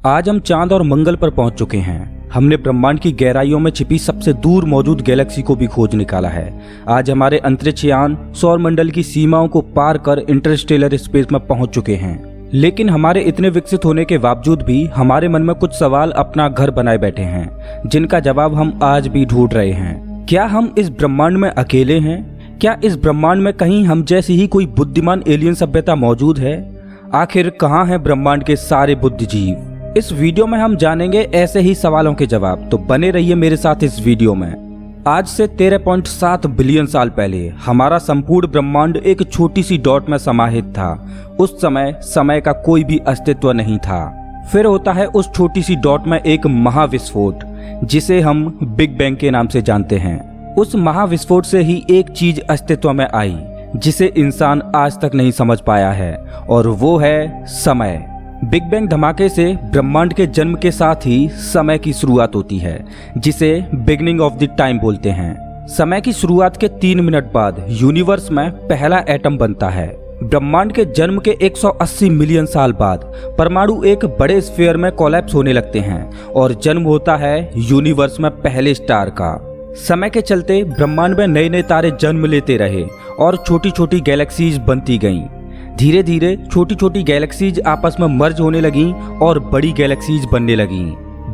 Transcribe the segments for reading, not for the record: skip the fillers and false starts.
आज हम चांद और मंगल पर पहुंच चुके हैं। हमने ब्रह्मांड की गहराइयों में छिपी सबसे दूर मौजूद गैलेक्सी को भी खोज निकाला है। आज हमारे अंतरिक्ष यान सौर मंडल की सीमाओं को पार कर इंटरस्टेलर स्पेस में पहुंच चुके हैं। लेकिन हमारे इतने विकसित होने के बावजूद भी हमारे मन में कुछ सवाल अपना घर बनाए बैठे हैं, जिनका जवाब हम आज भी ढूंढ रहे हैं। क्या हम इस ब्रह्मांड में अकेले हैं? क्या इस ब्रह्मांड में कहीं हम जैसी ही कोई बुद्धिमान एलियन सभ्यता मौजूद है? आखिर कहाँ है ब्रह्मांड के सारे बुद्धिजीव? इस वीडियो में हम जानेंगे ऐसे ही सवालों के जवाब, तो बने रहिए मेरे साथ इस वीडियो में। आज से 13.7 बिलियन साल पहले हमारा संपूर्ण ब्रह्मांड एक छोटी सी डॉट में समाहित था। उस समय समय का कोई भी अस्तित्व नहीं था। फिर होता है उस छोटी सी डॉट में एक महाविस्फोट, जिसे हम बिग बैंग के नाम से जानते हैं। उस महाविस्फोट से ही एक चीज अस्तित्व में आई, जिसे इंसान आज तक नहीं समझ पाया है, और वो है समय। बिग बैंग धमाके से ब्रह्मांड के जन्म के साथ ही समय की शुरुआत होती है, जिसे बिगनिंग ऑफ द टाइम बोलते हैं। समय की शुरुआत के 3 मिनट बाद यूनिवर्स में पहला एटम बनता है। ब्रह्मांड के जन्म के 180 मिलियन साल बाद परमाणु एक बड़े स्फीयर में कोलैप्स होने लगते हैं और जन्म होता है यूनिवर्स में पहले स्टार का। समय के चलते ब्रह्मांड में नए नए तारे जन्म लेते रहे और छोटी छोटी गैलेक्सीज बनती गईं। धीरे धीरे छोटी छोटी गैलेक्सीज आपस में मर्ज होने लगी और बड़ी गैलेक्सीज बनने लगी।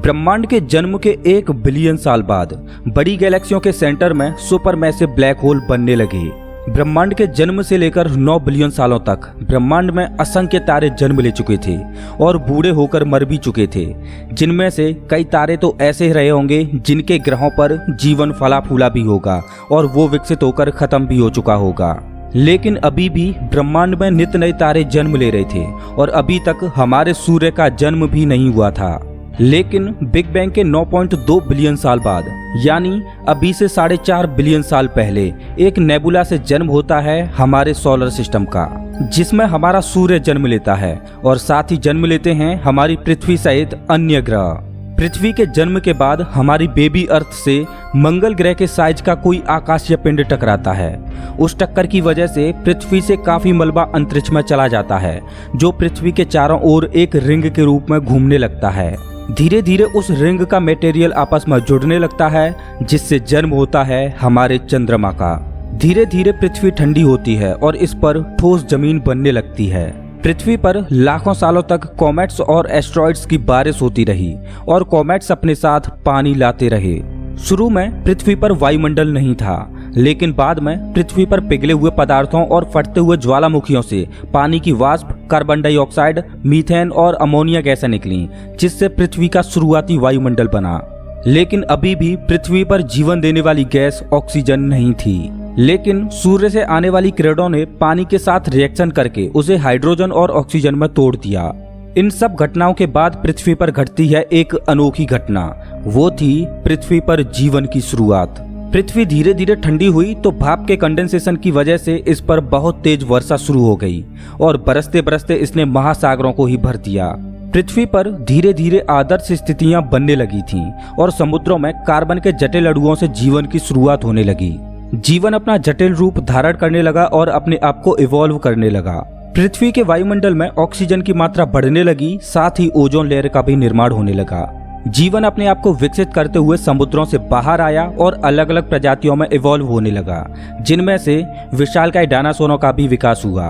ब्रह्मांड के जन्म के 1 बिलियन साल बाद बड़ी गैलेक्सियों के सेंटर में सुपरमैसिव ब्लैक होल बनने लगे। ब्रह्मांड के जन्म से लेकर 9 बिलियन सालों तक ब्रह्मांड में असंख्य तारे जन्म ले चुके थे और बूढ़े होकर मर भी चुके थे, जिनमें से कई तारे तो ऐसे रहे होंगे जिनके ग्रहों पर जीवन फला फूला भी होगा और वो विकसित होकर खत्म भी हो चुका होगा। लेकिन अभी भी ब्रह्मांड में नित नए तारे जन्म ले रहे थे और अभी तक हमारे सूर्य का जन्म भी नहीं हुआ था। लेकिन बिग बैंग के 9.2 बिलियन साल बाद, यानी अभी से 4.5 बिलियन साल पहले, एक नेबुला से जन्म होता है हमारे सोलर सिस्टम का, जिसमें हमारा सूर्य जन्म लेता है और साथ ही जन्म लेते हैं हमारी पृथ्वी सहित अन्य ग्रह। पृथ्वी के जन्म के बाद हमारी बेबी अर्थ से मंगल ग्रह के साइज का कोई आकाशीय पिंड टकराता है। उस टक्कर की वजह से पृथ्वी से काफी मलबा अंतरिक्ष में चला जाता है, जो पृथ्वी के चारों ओर एक रिंग के रूप में घूमने लगता है। धीरे धीरे उस रिंग का मटेरियल आपस में जुड़ने लगता है, जिससे जन्म होता है हमारे चंद्रमा का। धीरे धीरे पृथ्वी ठंडी होती है और इस पर ठोस जमीन बनने लगती है। पृथ्वी पर लाखों सालों तक कॉमेट्स और एस्ट्रॉइड्स की बारिश होती रही और कॉमेट्स अपने साथ पानी लाते रहे। शुरू में पृथ्वी पर वायुमंडल नहीं था, लेकिन बाद में पृथ्वी पर पिघले हुए पदार्थों और फटते हुए ज्वालामुखियों से पानी की वाष्प, कार्बन डाइऑक्साइड, मीथेन और अमोनिया गैसें निकली, जिससे पृथ्वी का शुरुआती वायुमंडल बना। लेकिन अभी भी पृथ्वी पर जीवन देने वाली गैस ऑक्सीजन नहीं थी। लेकिन सूर्य से आने वाली किरणों ने पानी के साथ रिएक्शन करके उसे हाइड्रोजन और ऑक्सीजन में तोड़ दिया। इन सब घटनाओं के बाद पृथ्वी पर घटती है एक अनोखी घटना। वो थी पृथ्वी पर जीवन की शुरुआत। पृथ्वी धीरे धीरे ठंडी हुई तो भाप के कंडेंसेशन की वजह से इस पर बहुत तेज वर्षा शुरू हो गई और बरसते बरसते इसने महासागरों को ही भर दिया। पृथ्वी पर धीरे धीरे आदर्श स्थितियां बनने लगी थीं और समुद्रों में कार्बन के जटिल अणुओं से जीवन की शुरुआत होने लगी। जीवन अपना जटिल रूप धारण करने लगा और अपने आप को इवॉल्व करने लगा। पृथ्वी के वायुमंडल में ऑक्सीजन की मात्रा बढ़ने लगी, साथ ही ओजोन लेयर का भी निर्माण होने लगा। जीवन अपने आप को विकसित करते हुए समुद्रों से बाहर आया और अलग अलग प्रजातियों में इवॉल्व होने लगा, जिनमें से विशालकाय डायनासोरों का भी विकास हुआ।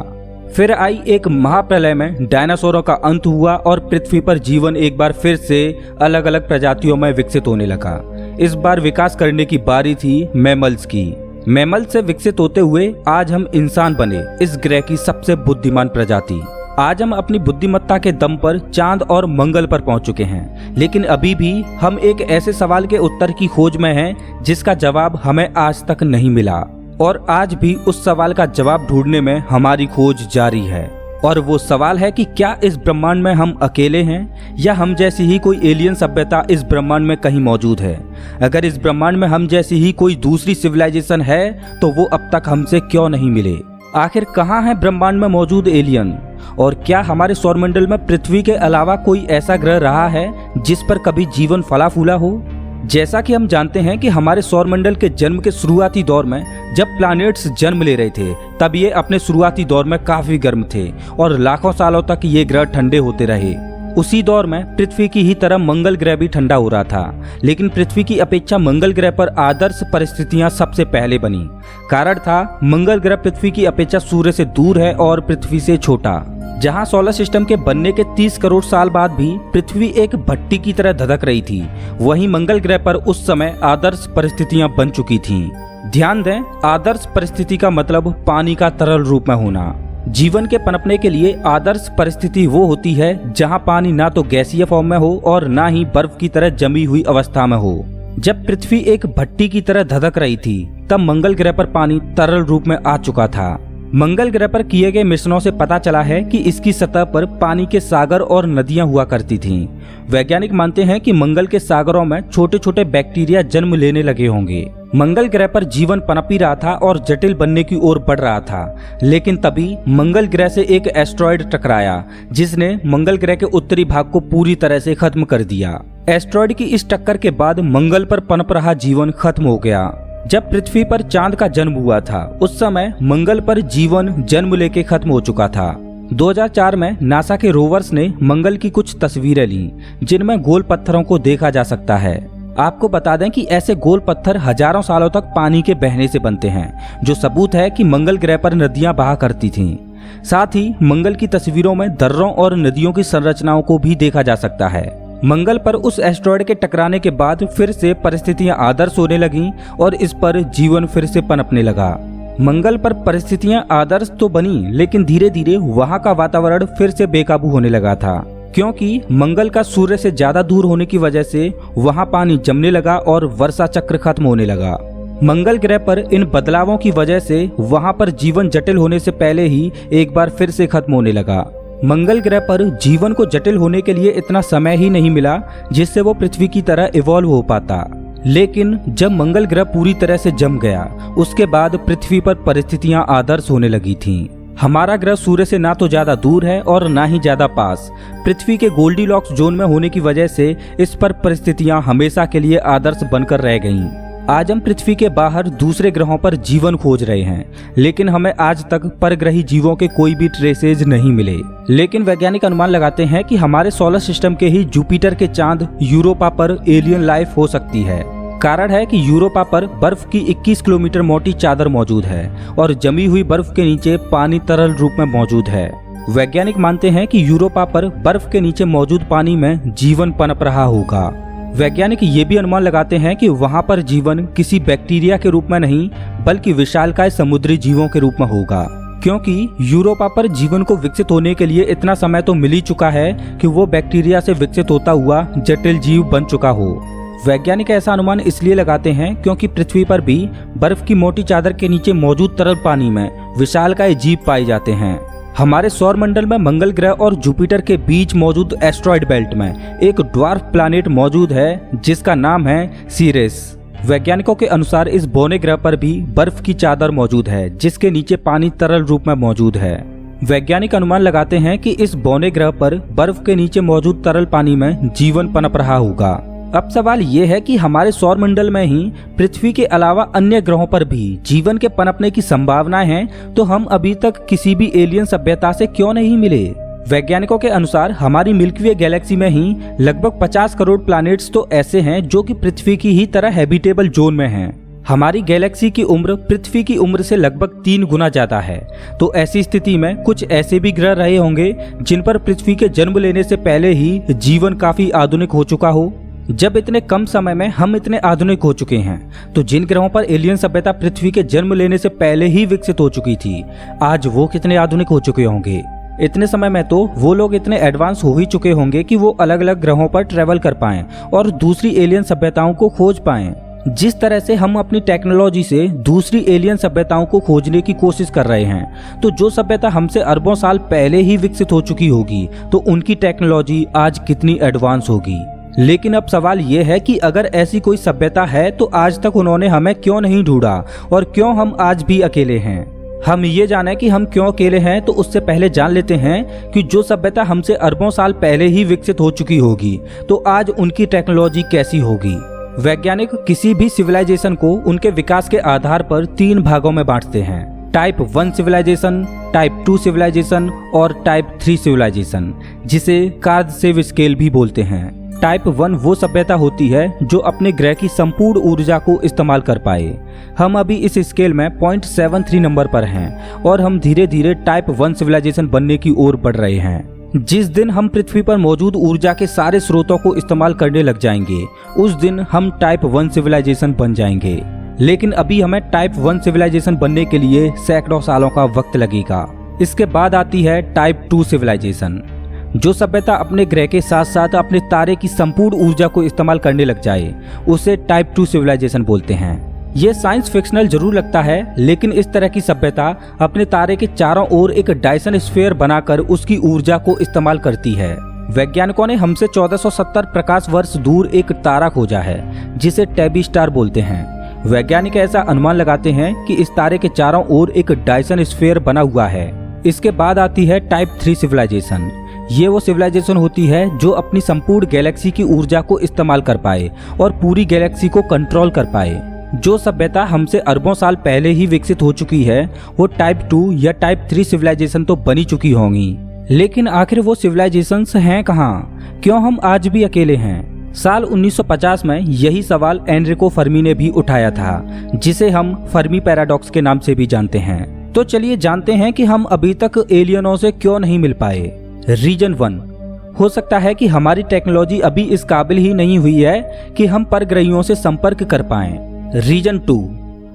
फिर आई एक महाप्रलय में डायनासोरों का अंत हुआ और पृथ्वी पर जीवन एक बार फिर से अलग अलग प्रजातियों में विकसित होने लगा। इस बार विकास करने की बारी थी मैमल्स की। मैमल से विकसित होते हुए आज हम इंसान बने, इस ग्रह की सबसे बुद्धिमान प्रजाति। आज हम अपनी बुद्धिमत्ता के दम पर चांद और मंगल पर पहुंच चुके हैं, लेकिन अभी भी हम एक ऐसे सवाल के उत्तर की खोज में हैं जिसका जवाब हमें आज तक नहीं मिला, और आज भी उस सवाल का जवाब ढूंढने में हमारी खोज जारी है। और वो सवाल है कि क्या इस ब्रह्मांड में हम अकेले हैं, या हम जैसी ही कोई एलियन सभ्यता इस ब्रह्मांड में कहीं मौजूद है। अगर इस ब्रह्मांड में हम जैसी ही कोई दूसरी सिविलाइजेशन है तो वो अब तक हमसे क्यों नहीं मिले। आखिर कहाँ है ब्रह्मांड में मौजूद एलियन, और क्या हमारे सौरमंडल में पृथ्वी के अलावा कोई ऐसा ग्रह रहा है जिस पर कभी जीवन फला फूला हो। जैसा कि हम जानते हैं कि हमारे सौरमंडल के जन्म के शुरुआती दौर में जब प्लैनेट्स जन्म ले रहे थे, तब ये अपने शुरुआती दौर में काफी गर्म थे और लाखों सालों तक ये ग्रह ठंडे होते रहे। उसी दौर में पृथ्वी की ही तरह मंगल ग्रह भी ठंडा हो रहा था, लेकिन पृथ्वी की अपेक्षा मंगल ग्रह पर आदर्श परिस्थितियां सबसे पहले बनी। कारण था मंगल ग्रह पृथ्वी की अपेक्षा सूर्य से दूर है और पृथ्वी से छोटा। जहां सोलर सिस्टम के बनने के 30 करोड़ साल बाद भी पृथ्वी एक भट्टी की तरह धधक रही थी, वहीं मंगल ग्रह पर उस समय आदर्श परिस्थितियां बन चुकी थीं। ध्यान दें, आदर्श परिस्थिति का मतलब पानी का तरल रूप में होना। जीवन के पनपने के लिए आदर्श परिस्थिति वो होती है जहां पानी ना तो गैसीय फॉर्म में हो और ना ही बर्फ की तरह जमी हुई अवस्था में हो। जब पृथ्वी एक भट्टी की तरह धधक रही थी तब मंगल ग्रह पर पानी तरल रूप में आ चुका था। मंगल ग्रह पर किए गए मिश्रणों से पता चला है कि इसकी सतह पर पानी के सागर और नदियां हुआ करती थीं। वैज्ञानिक मानते हैं कि मंगल के सागरों में छोटे छोटे बैक्टीरिया जन्म लेने लगे होंगे। मंगल ग्रह पर जीवन पनप ही रहा था और जटिल बनने की ओर बढ़ रहा था, लेकिन तभी मंगल ग्रह से एक एस्ट्रॉयड टकराया जिसने मंगल ग्रह के उत्तरी भाग को पूरी तरह से खत्म कर दिया। एस्ट्रॉयड की इस टक्कर के बाद मंगल पर पनप रहा जीवन खत्म हो गया। जब पृथ्वी पर चांद का जन्म हुआ था उस समय मंगल पर जीवन जन्म लेके खत्म हो चुका था। 2004 में नासा के रोवर्स ने मंगल की कुछ तस्वीरें ली जिनमें गोल पत्थरों को देखा जा सकता है। आपको बता दें कि ऐसे गोल पत्थर हजारों सालों तक पानी के बहने से बनते हैं, जो सबूत है कि मंगल ग्रह पर नदियां बहा करती थीं। साथ ही मंगल की तस्वीरों में दर्रों और नदियों की संरचनाओं को भी देखा जा सकता है। मंगल पर उस एस्ट्रॉयड के टकराने के बाद फिर से परिस्थितियां आदर्श होने लगीं और इस पर जीवन फिर से पनपने लगा। मंगल पर परिस्थितियां आदर्श तो बनी, लेकिन धीरे धीरे वहां का वातावरण फिर से बेकाबू होने लगा था, क्योंकि मंगल का सूर्य से ज्यादा दूर होने की वजह से वहां पानी जमने लगा और वर्षा चक्र खत्म होने लगा। मंगल ग्रह पर इन बदलावों की वजह से वहां पर जीवन जटिल होने से पहले ही एक बार फिर से खत्म होने लगा। मंगल ग्रह पर जीवन को जटिल होने के लिए इतना समय ही नहीं मिला जिससे वो पृथ्वी की तरह इवॉल्व हो पाता, लेकिन जब मंगल ग्रह पूरी तरह से जम गया उसके बाद पृथ्वी पर परिस्थितियां आदर्श होने लगी थीं। हमारा ग्रह सूर्य से ना तो ज्यादा दूर है और ना ही ज्यादा पास। पृथ्वी के गोल्डीलॉक्स जोन में होने की वजह से इस पर परिस्थितियां हमेशा के लिए आदर्श बनकर रह गईं। आज हम पृथ्वी के बाहर दूसरे ग्रहों पर जीवन खोज रहे हैं, लेकिन हमें आज तक परग्रही जीवों के कोई भी ट्रेसेज नहीं मिले। लेकिन वैज्ञानिक अनुमान लगाते हैं कि हमारे सोलर सिस्टम के ही जुपिटर के चांद यूरोपा पर एलियन लाइफ हो सकती है। कारण है कि यूरोपा पर बर्फ की 21 किलोमीटर मोटी चादर मौजूद है और जमी हुई बर्फ के नीचे पानी तरल रूप में मौजूद है। वैज्ञानिक मानते हैं कि यूरोपा पर बर्फ के नीचे मौजूद पानी में जीवन पनप रहा होगा। वैज्ञानिक ये भी अनुमान लगाते हैं कि वहां पर जीवन किसी बैक्टीरिया के रूप में नहीं बल्कि विशालकाय समुद्री जीवों के रूप में होगा, क्योंकि यूरोपा पर जीवन को विकसित होने के लिए इतना समय तो मिल ही चुका है कि वो बैक्टीरिया से विकसित होता हुआ जटिल जीव बन चुका हो। वैज्ञानिक ऐसा अनुमान इसलिए लगाते हैं क्योंकि पृथ्वी पर भी बर्फ की मोटी चादर के नीचे मौजूद तरल पानी में विशालकाय जीव पाए जाते हैं। हमारे सौर मंडल में मंगल ग्रह और जुपिटर के बीच मौजूद एस्ट्रॉयड बेल्ट में एक ड्वार्फ प्लैनेट मौजूद है जिसका नाम है सीरिस। वैज्ञानिकों के अनुसार इस बौने ग्रह पर भी बर्फ की चादर मौजूद है जिसके नीचे पानी तरल रूप में मौजूद है। वैज्ञानिक अनुमान लगाते हैं कि इस बौने ग्रह पर बर्फ के नीचे मौजूद तरल पानी में जीवन पनप रहा होगा। अब सवाल ये है कि हमारे सौर मंडल में ही पृथ्वी के अलावा अन्य ग्रहों पर भी जीवन के पनपने की संभावनाएं हैं, तो हम अभी तक किसी भी एलियन सभ्यता से क्यों नहीं मिले? वैज्ञानिकों के अनुसार हमारी मिल्की वे गैलेक्सी में ही लगभग 50 करोड़ प्लैनेट्स तो ऐसे हैं जो कि पृथ्वी की ही तरह हैबिटेबल जोन में हैं। हमारी गैलेक्सी की उम्र पृथ्वी की उम्र से लगभग 3 गुना ज्यादा है, तो ऐसी स्थिति में कुछ ऐसे भी ग्रह रहे होंगे जिन पर पृथ्वी के जन्म लेने से पहले ही जीवन काफी आधुनिक हो चुका हो। जब इतने कम समय में हम इतने आधुनिक हो चुके हैं, तो जिन ग्रहों पर एलियन सभ्यता पृथ्वी के जन्म लेने से पहले ही विकसित हो चुकी थी, आज वो कितने आधुनिक हो चुके होंगे। इतने समय में तो वो लोग इतने एडवांस हो ही चुके होंगे कि वो अलग अलग ग्रहों पर ट्रेवल कर पाएं और दूसरी एलियन सभ्यताओं को खोज पाएं। जिस तरह से हम अपनी टेक्नोलॉजी से दूसरी एलियन सभ्यताओं को खोजने की कोशिश कर रहे हैं, तो जो सभ्यता हमसे अरबों साल पहले ही विकसित हो चुकी होगी, तो उनकी टेक्नोलॉजी आज कितनी एडवांस होगी। लेकिन अब सवाल ये है कि अगर ऐसी कोई सभ्यता है तो आज तक उन्होंने हमें क्यों नहीं ढूंढा और क्यों हम आज भी अकेले हैं। हम ये जाने कि हम क्यों अकेले हैं, तो उससे पहले जान लेते हैं कि जो सभ्यता हमसे अरबों साल पहले ही विकसित हो चुकी होगी, तो आज उनकी टेक्नोलॉजी कैसी होगी। वैज्ञानिक किसी भी सिविलाइजेशन को उनके विकास के आधार पर 3 भागों में बांटते हैं। टाइप 1 सिविलाइजेशन, टाइप 2 सिविलाइजेशन और टाइप 3 सिविलाइजेशन, जिसे कार्दसेव स्केल भी बोलते हैं। टाइप 1 वो सभ्यता होती है जो अपने ग्रह की संपूर्ण ऊर्जा को इस्तेमाल कर पाए। हम अभी इस स्केल में 0.73 नंबर पर हैं और हम धीरे धीरे टाइप 1 सिविलाइजेशन बनने की ओर बढ़ रहे हैं। जिस दिन हम पृथ्वी पर मौजूद ऊर्जा के सारे स्रोतों को इस्तेमाल करने लग जाएंगे, उस दिन हम टाइप 1 सिविलाइजेशन बन जाएंगे। लेकिन अभी हमें टाइप 1 सिविलाइजेशन बनने के लिए सैकड़ों सालों का वक्त लगेगा। इसके बाद आती है टाइप 2 सिविलाइजेशन, जो सभ्यता अपने ग्रह के साथ साथ अपने तारे की संपूर्ण ऊर्जा को इस्तेमाल करने लग जाए, उसे टाइप 2 सिविलाइजेशन बोलते हैं। ये साइंस फिक्शनल जरूर लगता है, लेकिन इस तरह की सभ्यता अपने तारे के चारों ओर एक डायसन स्फीयर बनाकर उसकी ऊर्जा को इस्तेमाल करती है। वैज्ञानिकों ने हमसे 1470 प्रकाश वर्ष दूर एक तारा खोजा है, जिसे टैबी स्टार बोलते हैं। वैज्ञानिक ऐसा अनुमान लगाते हैं कि इस तारे के चारों ओर एक डायसन स्फीयर बना हुआ है। इसके बाद आती है टाइप 3 सिविलाइजेशन। ये वो सिविलाइजेशन होती है जो अपनी संपूर्ण गैलेक्सी की ऊर्जा को इस्तेमाल कर पाए और पूरी गैलेक्सी को कंट्रोल कर पाए। जो सभ्यता हमसे अरबों साल पहले ही विकसित हो चुकी है, वो टाइप 2 या टाइप 3 सिविलाइजेशन तो बनी चुकी होंगी। लेकिन आखिर वो सिविलाइजेशंस हैं कहाँ? क्यों हम आज भी अकेले हैं? साल 1950 में यही सवाल एनरिको फर्मी ने भी उठाया था, जिसे हम फर्मी पैराडॉक्स के नाम से भी जानते हैं। तो चलिए जानते हैं कि हम अभी तक एलियनों से क्यों नहीं मिल पाए। रीजन 1, हो सकता है कि हमारी टेक्नोलॉजी अभी इस काबिल ही नहीं हुई है कि हम परग्रहियों से संपर्क कर पाएं। रीजन 2,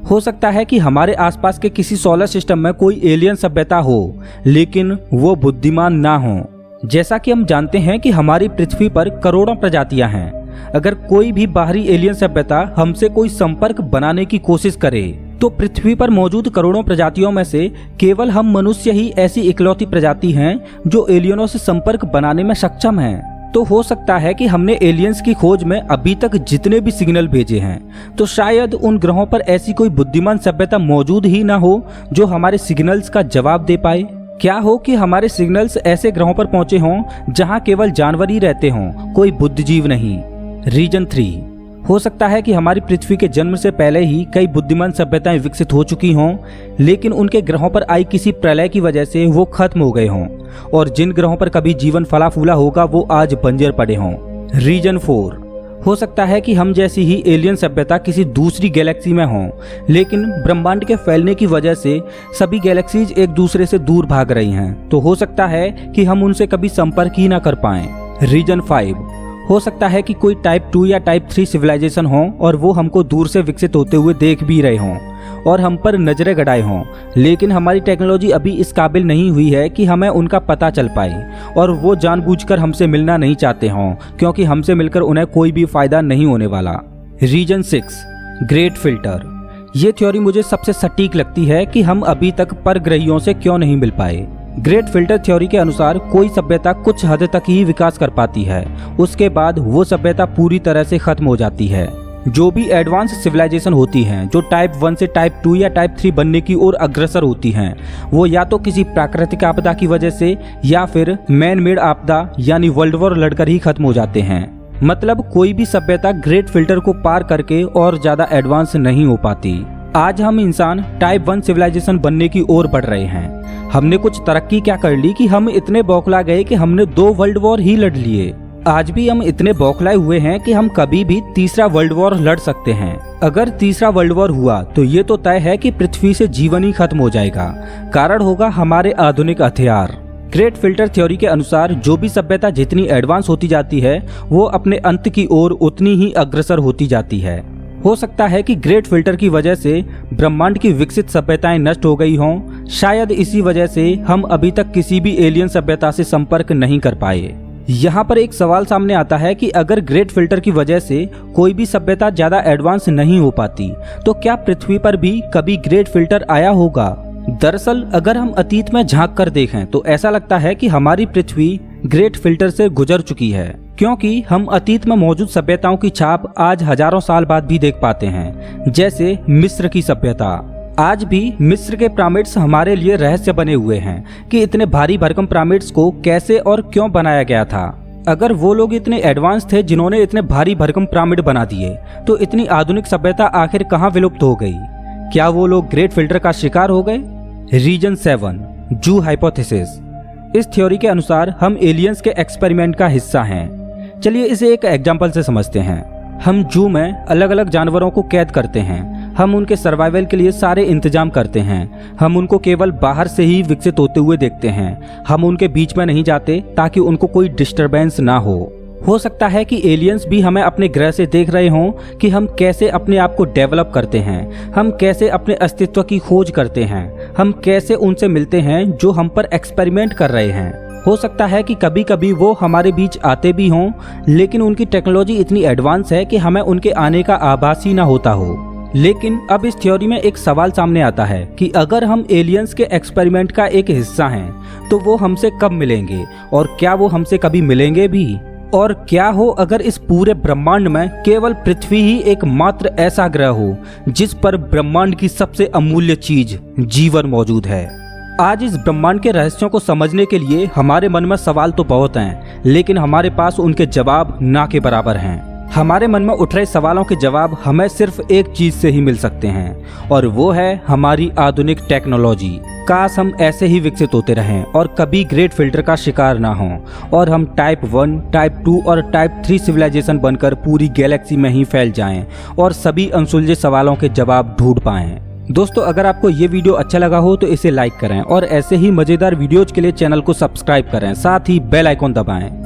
हो सकता है कि हमारे आसपास के किसी सोलर सिस्टम में कोई एलियन सभ्यता हो, लेकिन वो बुद्धिमान ना हो। जैसा कि हम जानते हैं कि हमारी पृथ्वी पर करोड़ों प्रजातियां हैं। अगर कोई भी बाहरी एलियन सभ्यता हमसे कोई संपर्क बनाने की कोशिश करे, तो पृथ्वी पर मौजूद करोड़ों प्रजातियों में से केवल हम मनुष्य ही ऐसी इकलौती प्रजाति हैं जो एलियनों से संपर्क बनाने में सक्षम हैं। तो हो सकता है कि हमने एलियंस की खोज में अभी तक जितने भी सिग्नल भेजे हैं, तो शायद उन ग्रहों पर ऐसी कोई बुद्धिमान सभ्यता मौजूद ही ना हो जो हमारे सिग्नल्स का जवाब दे पाए। क्या हो कि हमारे सिग्नल्स ऐसे ग्रहों पर पहुंचे हों जहां केवल जानवर ही रहते हों, कोई बुद्धिजीव नहीं। रीजन 3, हो सकता है कि हमारी पृथ्वी के जन्म से पहले ही कई बुद्धिमान सभ्यताएं विकसित हो चुकी हों, लेकिन उनके ग्रहों पर आई किसी प्रलय की वजह से वो खत्म हो गए हों, और जिन ग्रहों पर कभी जीवन फला फूला होगा वो आज बंजर पड़े हों। रीजन 4, हो सकता है कि हम जैसी ही एलियन सभ्यता किसी दूसरी गैलेक्सी में हों, लेकिन ब्रह्मांड के फैलने की वजह से सभी गैलेक्सीज एक दूसरे से दूर भाग रही हैं, तो हो सकता है कि हम उनसे कभी संपर्क ही ना कर पाएं। रीजन 5, हो सकता है कि कोई टाइप 2 या टाइप 3 सिविलाइजेशन हो और वो हमको दूर से विकसित होते हुए देख भी रहे हों और हम पर नजरें गड़ाए हों, लेकिन हमारी टेक्नोलॉजी अभी इस काबिल नहीं हुई है कि हमें उनका पता चल पाए, और वो जानबूझकर हमसे मिलना नहीं चाहते हों, क्योंकि हमसे मिलकर उन्हें कोई भी फायदा नहीं होने वाला। Reason 6, great filter. ये थ्योरी मुझे सबसे सटीक लगती है कि हम अभी तक परग्रहियों से क्यों नहीं मिल पाए। ग्रेट फिल्टर थ्योरी के अनुसार कोई सभ्यता कुछ हद तक ही विकास कर पाती है, उसके बाद वो सभ्यता पूरी तरह से खत्म हो जाती है। जो भी एडवांस सिविलाइजेशन होती हैं, जो टाइप 1 से टाइप 2 या टाइप 3 बनने की ओर अग्रसर होती हैं, वो या तो किसी प्राकृतिक आपदा की वजह से या फिर मैन मेड आपदा यानी वर्ल्ड वॉर लड़कर ही खत्म हो जाते हैं। मतलब कोई भी सभ्यता ग्रेट फिल्टर को पार करके और ज्यादा एडवांस नहीं हो पाती। आज हम इंसान टाइप 1 सिविलाइजेशन बनने की ओर बढ़ रहे हैं। हमने कुछ तरक्की क्या कर ली कि हम इतने बौखला गए कि हमने 2 वर्ल्ड वॉर ही लड़ लिए। आज भी हम इतने बौखलाए हुए हैं कि हम कभी भी तीसरा वर्ल्ड वॉर लड़ सकते हैं। अगर तीसरा वर्ल्ड वॉर हुआ तो ये तो तय है कि पृथ्वी से जीवन ही खत्म हो जाएगा। कारण होगा हमारे आधुनिक हथियार। ग्रेट फिल्टर थ्योरी के अनुसार जो भी सभ्यता जितनी एडवांस होती जाती है, वो अपने अंत की ओर उतनी ही अग्रसर होती जाती है। हो सकता है कि ग्रेट फिल्टर की वजह से ब्रह्मांड की विकसित सभ्यताएं नष्ट हो गई हों। शायद इसी वजह से हम अभी तक किसी भी एलियन सभ्यता से संपर्क नहीं कर पाए। यहाँ पर एक सवाल सामने आता है कि अगर ग्रेट फिल्टर की वजह से कोई भी सभ्यता ज्यादा एडवांस नहीं हो पाती, तो क्या पृथ्वी पर भी कभी ग्रेट फिल्टर आया होगा? दरअसल अगर हम अतीत में झांक कर देखें तो ऐसा लगता है कि हमारी पृथ्वी ग्रेट फिल्टर से गुजर चुकी है, क्योंकि हम अतीत में मौजूद सभ्यताओं की छाप आज हजारों साल बाद भी देख पाते हैं। जैसे मिस्र की सभ्यता। आज भी मिस्र के पिरामिड्स हमारे लिए रहस्य बने हुए हैं कि इतने भारी भरकम पिरामिड्स को कैसे और क्यों बनाया गया था। अगर वो लोग इतने एडवांस थे जिन्होंने इतने भारी भरकम पिरामिड बना दिए, तो इतनी आधुनिक सभ्यता आखिर कहाँ विलुप्त हो गई? क्या वो लोग ग्रेट फिल्टर का शिकार हो गए? रीजन 7 जू हाइपोथेसिस। इस थ्योरी के अनुसार हम एलियंस के एक्सपेरिमेंट का हिस्सा हैं। चलिए इसे एक एग्जांपल से समझते हैं। हम जू में अलग अलग जानवरों को कैद करते हैं। हम उनके सर्वाइवल के लिए सारे इंतजाम करते हैं। हम उनको केवल बाहर से ही विकसित होते हुए देखते हैं। हम उनके बीच में नहीं जाते ताकि उनको कोई डिस्टरबेंस ना हो सकता है कि एलियंस भी हमें अपने ग्रह से देख रहे हों कि हम कैसे अपने आप को डेवलप करते हैं, हम कैसे अपने अस्तित्व की खोज करते हैं, हम कैसे उनसे मिलते हैं जो हम पर एक्सपेरिमेंट कर रहे हैं। हो सकता है कि कभी कभी वो हमारे बीच आते भी हों, लेकिन उनकी टेक्नोलॉजी इतनी एडवांस है कि हमें उनके आने का आभास ही ना होता हो। लेकिन अब इस थ्योरी में एक सवाल सामने आता है कि अगर हम एलियंस के एक्सपेरिमेंट का एक हिस्सा हैं, तो वो हमसे कब मिलेंगे और क्या वो हमसे कभी मिलेंगे भी? और क्या हो अगर इस पूरे ब्रह्मांड में केवल पृथ्वी ही एकमात्र ऐसा ग्रह हो जिस पर ब्रह्मांड की सबसे अमूल्य चीज जीवन मौजूद है? आज इस ब्रह्मांड के रहस्यों को समझने के लिए हमारे मन में सवाल तो बहुत हैं, लेकिन हमारे पास उनके जवाब ना के बराबर हैं। हमारे मन में उठ रहे सवालों के जवाब हमें सिर्फ एक चीज से ही मिल सकते हैं, और वो है हमारी आधुनिक टेक्नोलॉजी। काश हम ऐसे ही विकसित होते रहें और कभी ग्रेट फिल्टर का शिकार ना हों, और हम टाइप 1, टाइप 2 और टाइप 3 सिविलाइजेशन बनकर पूरी गैलेक्सी में ही फैल जाएं और सभी अनसुलझे सवालों के जवाब ढूंढ पाएं। दोस्तों, अगर आपको ये वीडियो अच्छा लगा हो तो इसे लाइक करें और ऐसे ही मजेदार वीडियोज के लिए चैनल को सब्सक्राइब करें, साथ ही बेल आइकॉन दबाएं।